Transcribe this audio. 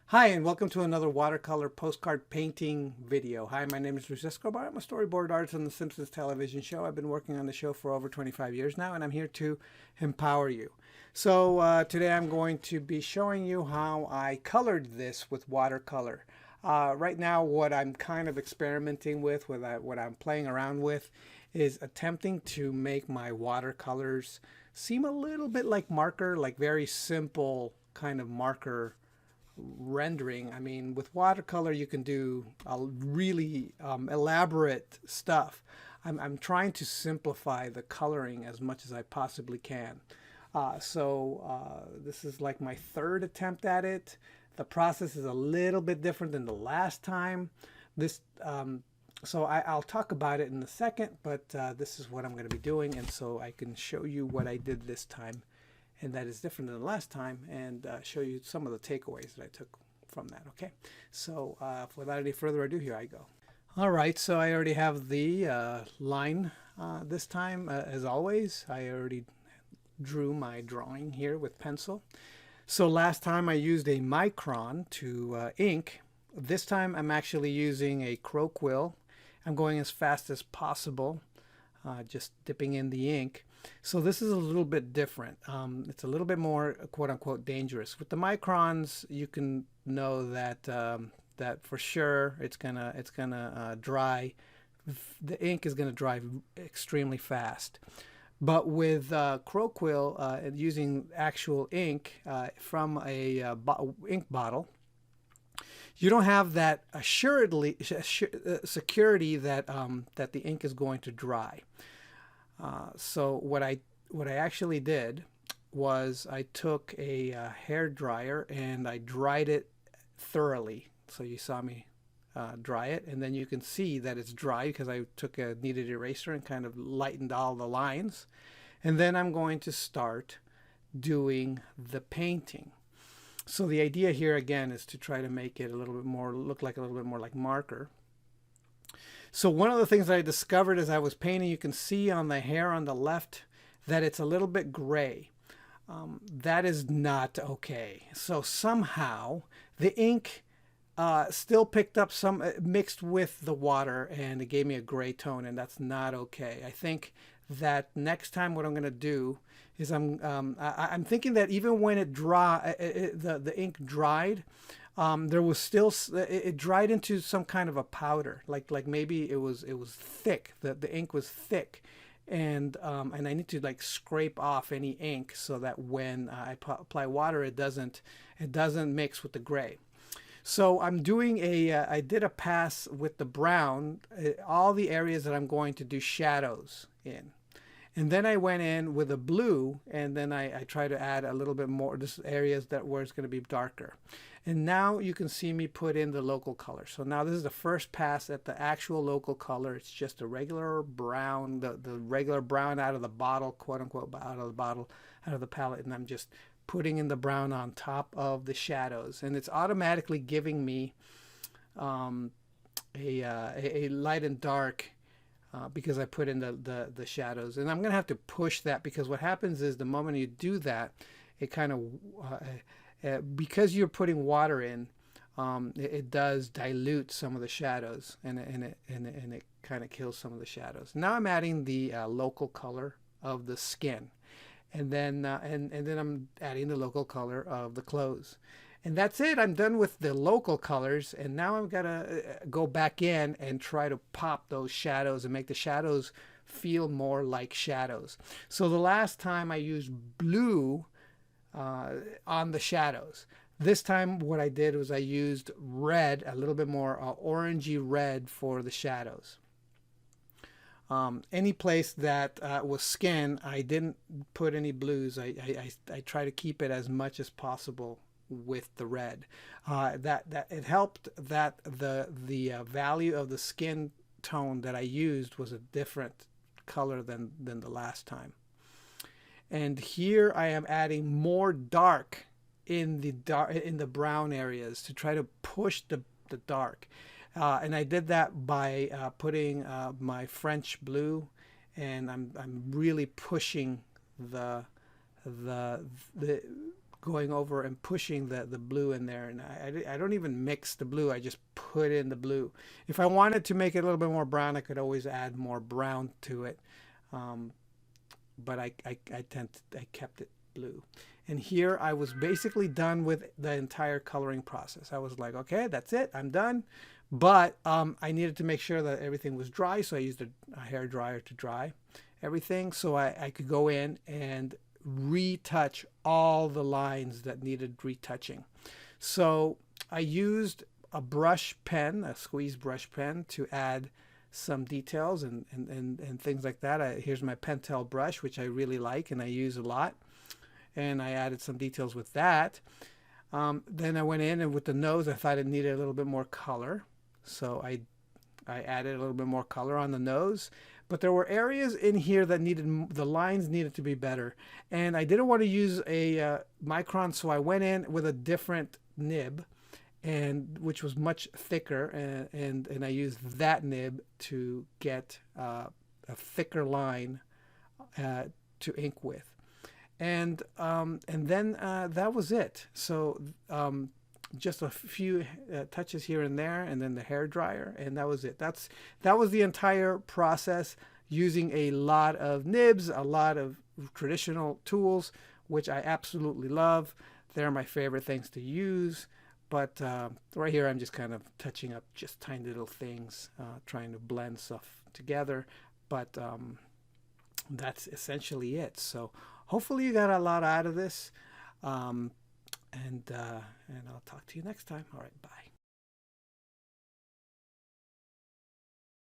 Hi, and welcome to another watercolor postcard painting video. Hi, my name is Escobar. I'm a storyboard artist on the Simpsons television show. I've been working on the show for over 25 years now, and I'm here to empower you. So today I'm going to be showing you how I colored this with watercolor. Right now, what I'm kind of experimenting with, what I'm playing around with, is attempting to make my watercolors seem a little bit like marker, like very simple kind of marker rendering. I mean, with watercolor, you can do really elaborate stuff. I'm trying to simplify the coloring as much as I possibly can. This is like my third attempt at it. The process is a little bit different than the last time. This, I'll talk about it in a second, but this is what I'm going to be doing, and so I can show you what I did this time, and that is different than the last time, and show you some of the takeaways that I took from that. Okay, so without any further ado, here I go. All right, so I already have the line this time. As always, I already drew my drawing here with pencil. So last time I used a micron to ink. This time I'm actually using a crow quill. I'm going as fast as possible, just dipping in the ink. So this is a little bit different. It's a little bit more quote-unquote dangerous. With the microns, you can know that that for sure it's gonna dry. The ink is gonna dry extremely fast. But with crow quill, using actual ink from a ink bottle, you don't have that security that that the ink is going to dry. So what I actually did was I took a hair dryer and I dried it thoroughly. So you saw me dry it, and then you can see that it's dry because I took a kneaded eraser and kind of lightened all the lines. And then I'm going to start doing the painting. So the idea here again is to try to make it a little bit more, look like a little bit more like marker. So one of the things that I discovered as I was painting, you can see on the hair on the left that it's a little bit gray. That is not okay. So somehow the ink still picked up some, mixed with the water, and it gave me a gray tone, and that's not okay. I think that next time what I'm going to do is I'm thinking that even when the ink dried, there was still, it dried into some kind of a powder, like maybe it was thick. The ink was thick, and I need to like scrape off any ink so that when I apply water, it doesn't mix with the gray. So I'm doing I did a pass with the brown, all the areas that I'm going to do shadows in. And then I went in with a blue, and then I try to add a little bit more, just areas where it's going to be darker. And now you can see me put in the local color. So now this is the first pass at the actual local color. It's just a regular brown, the regular brown out of the bottle, quote unquote, out of the bottle, out of the palette. And I'm just putting in the brown on top of the shadows. And it's automatically giving me a light and dark because I put in the shadows. And I'm going to have to push that, because what happens is the moment you do that, it kind of, because you're putting water in, it does dilute some of the shadows, and it kind of kills some of the shadows. Now I'm adding the local color of the skin, and then I'm adding the local color of the clothes. And that's it. I'm done with the local colors, and now I've got to go back in and try to pop those shadows and make the shadows feel more like shadows. So the last time I used blue on the shadows. This time what I did was I used red, a little bit more orangey red for the shadows. Any place that was skin, I didn't put any blues. I try to keep it as much as possible with the red. That it helped that the value of the skin tone that I used was a different color than the last time. And here I am adding more dark in the brown areas to try to push the dark. And I did that by putting my French blue, and I'm really pushing the going over and pushing the blue in there. And I don't even mix the blue. I just put in the blue. If I wanted to make it a little bit more brown, I could always add more brown to it. But I kept it blue. And here I was basically done with the entire coloring process. I was like, okay, that's it, I'm done. But I needed to make sure that everything was dry, so I used a hair dryer to dry everything, so I could go in and retouch all the lines that needed retouching. So I used a brush pen, a squeeze brush pen, to add some details and things like that. Here's my Pentel brush, which I really like and I use a lot. And I added some details with that. Then I went in, and with the nose, I thought it needed a little bit more color. So I added a little bit more color on the nose. But there were areas in here that the lines needed to be better. And I didn't want to use a micron, so I went in with a different nib, which was much thicker, and I used that nib to get a thicker line to ink with. And then that was it. So just a few touches here and there, and then the hair dryer, and that was it. That was the entire process, using a lot of nibs, a lot of traditional tools, which I absolutely love. They're my favorite things to use. But right here, I'm just kind of touching up just tiny little things, trying to blend stuff together. But that's essentially it. So hopefully you got a lot out of this. And I'll talk to you next time. All right, bye.